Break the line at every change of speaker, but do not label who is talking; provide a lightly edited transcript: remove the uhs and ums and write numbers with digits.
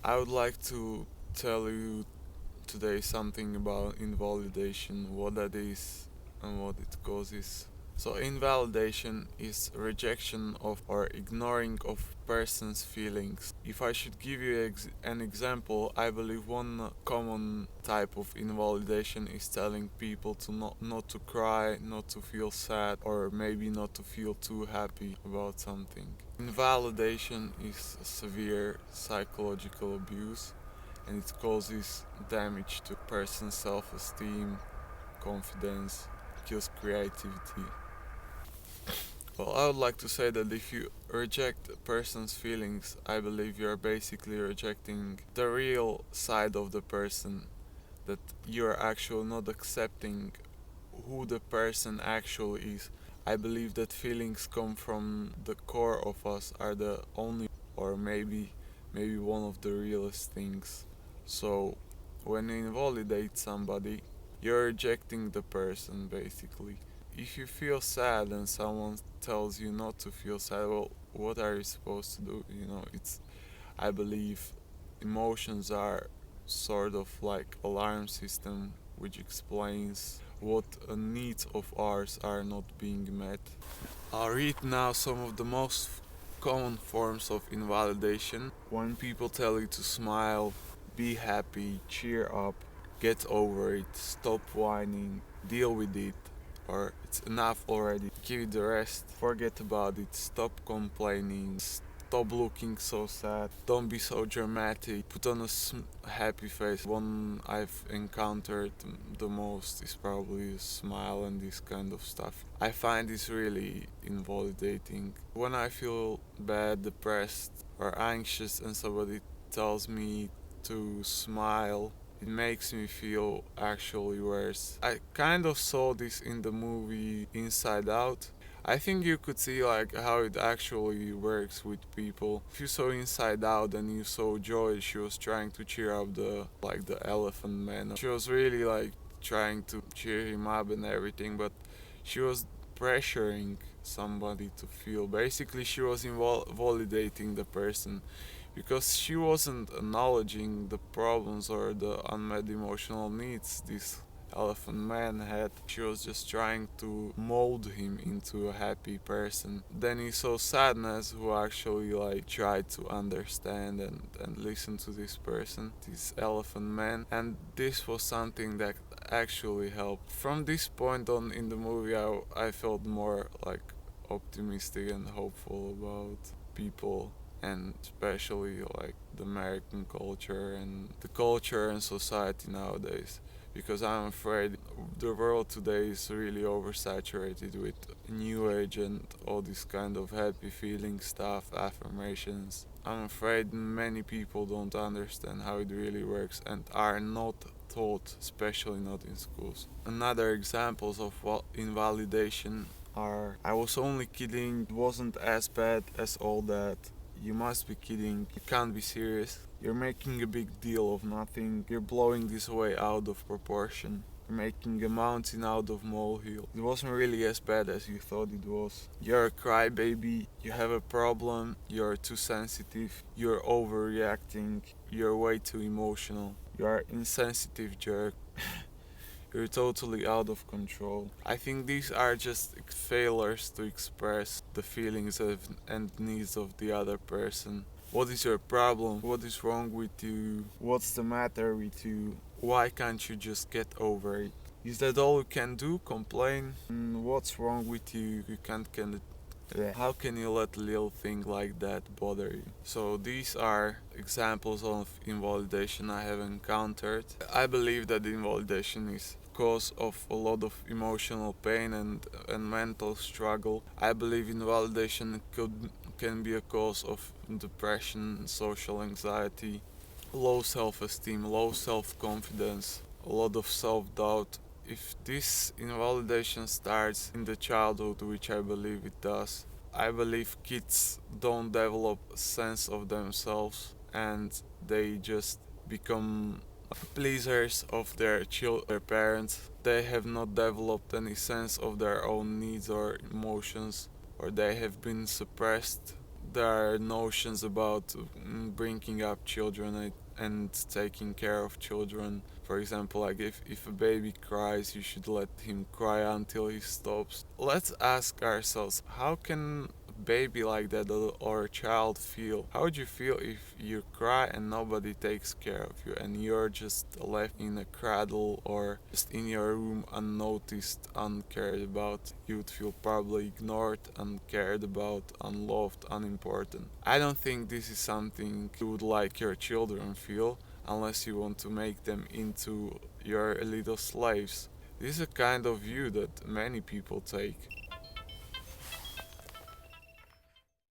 I would like to tell you today something about invalidation, what that is and what it causes. So invalidation is rejection of or ignoring of person's feelings. If I should give you an example, I believe one common type of invalidation is telling people to not to cry, not to feel sad, or maybe not to feel too happy about something. Invalidation is severe psychological abuse and it causes damage to person's self-esteem, confidence, kills creativity. Well, I would like to say that if you reject a person's feelings, I believe you're basically rejecting the real side of the person, that you're actually not accepting who the person actually is. I believe that feelings come from the core of us, are the only or maybe one of the realest things. So when you invalidate somebody, you're rejecting the person basically. If you feel sad and someone tells you not to feel sad, well, what are you supposed to do? It's I believe emotions are sort of like alarm system which explains what needs of ours are not being met. I'll read now some of the most common forms of invalidation. When people tell you to smile, be happy, cheer up, get over it, stop whining, deal with it, or it's enough already, give it the rest, forget about it, stop complaining, stop looking so sad, don't be so dramatic, put on a happy face. One I've encountered the most is probably a smile and this kind of stuff. I find this really invalidating. When I feel bad, depressed, or anxious and somebody tells me to smile, it makes me feel actually worse. I kind of saw this in the movie Inside Out. I think you could see like how it actually works with people. If you saw Inside Out and you saw Joy, she was trying to cheer up the elephant man. She was really like trying to cheer him up and everything, but she was pressuring somebody to feel. Basically, she was validating the person because she wasn't acknowledging the problems or the unmet emotional needs this elephant man had. She was just trying to mold him into a happy person. Then he saw Sadness, who actually like tried to understand and listen to this person, this elephant man, and this was something that actually helped. From this point on in the movie, I felt more like optimistic and hopeful about people, and especially like the American culture and the culture and society nowadays, because I'm afraid the world today is really oversaturated with new age and all this kind of happy feeling stuff, affirmations. I'm afraid many people don't understand how it really works and are not taught, especially not in schools. Another examples of invalidation are I was only kidding, it wasn't as bad as all that. You must be kidding, you can't be serious. You're making a big deal of nothing, you're blowing this way out of proportion. You're making a mountain out of molehill. It wasn't really as bad as you thought it was. You're a crybaby, you have a problem, you're too sensitive, you're overreacting, you're way too emotional, you're an insensitive jerk. You're totally out of control. I think these are just failures to express the feelings and needs of the other person. What is your problem? What is wrong with you? What's the matter with you? Why can't you just get over it? Is that all you can do? Complain? What's wrong with you? You can't get it. How can you let a little thing like that bother you? So these are examples of invalidation I have encountered. I believe that invalidation is cause of a lot of emotional pain and mental struggle. I believe invalidation can be a cause of depression, social anxiety, low self-esteem, low self-confidence, a lot of self-doubt. If this invalidation starts in the childhood, which I believe it does, I believe kids don't develop a sense of themselves and they just become pleasers of their parents. They have not developed any sense of their own needs or emotions, or they have been suppressed there are notions about bringing up children and taking care of children. For example, like if a baby cries, you should let him cry until he stops. Let's ask ourselves, how can a baby like that or a child feel? How would you feel if you cry and nobody takes care of you and you're just left in a cradle or just in your room unnoticed, uncared about? You would feel probably ignored, uncared about, unloved, unimportant. I don't think this is something you would like your children feel unless you want to make them into your little slaves. This is a kind of view that many people take.